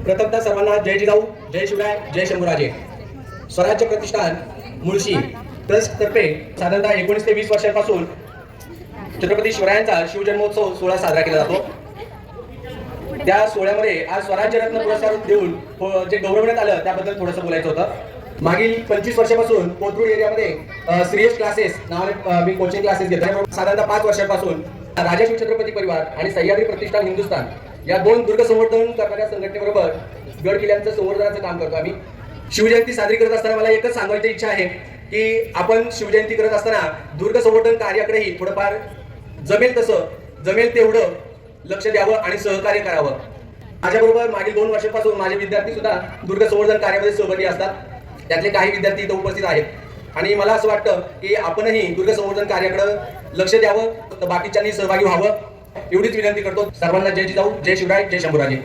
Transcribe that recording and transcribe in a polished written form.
प्रथमतः सर्वांना जय जिजाऊ, जय शिवराय, जय शंभूराजे. स्वराज्य प्रतिष्ठान मुळशी ट्रस्ट तर्फे साधारणतः 19 ते 20 वर्षांपासून छत्रपती शिवरायांचा शिवजन्मोत्सव सोहळा साजरा केला जातो. त्या सोहळ्यामध्ये आज स्वराज्य रत्न पुरस्कार देऊन जे गौरवण्यात आलं त्याबद्दल थोडंसं बोलायचं होतं. मागील 25 वर्षापासून कोथरूड एरियामध्ये श्रेयस क्लासेस नावाने मी कोचिंग क्लासेस घेतो. साधारणतः 5 वर्षांपासून राजा छत्रपती परिवार आणि सह्याद्री प्रतिष्ठान हिंदुस्थान या दोन दुर्ग संवर्धन करणाऱ्या संघटनेबरोबर गड किल्ल्यांचं संवर्धनाचं काम करतो आम्ही. शिवजयंती साजरी करत असताना मला एकच सांगायची इच्छा आहे की आपण शिवजयंती करत असताना दुर्ग संवर्धन कार्याकडेही थोडंफार जमेल तेवढं लक्ष द्यावं आणि सहकार्य करावं. माझ्याबरोबर मागील 2 वर्षांपासून माझे विद्यार्थी सुद्धा दुर्ग संवर्धन कार्यामध्ये सहभागी असतात. त्यातले काही विद्यार्थी इथं उपस्थित आहेत आणि मला असं वाटतं की आपणही दुर्ग संवर्धन कार्याकडे लक्ष द्यावं, तर बाकीच्यांनी सहभागी व्हावं एवढीच विनंती करतो. सर्वांना जय जिजाऊ, जय शिवराय, जय शंभूराजे.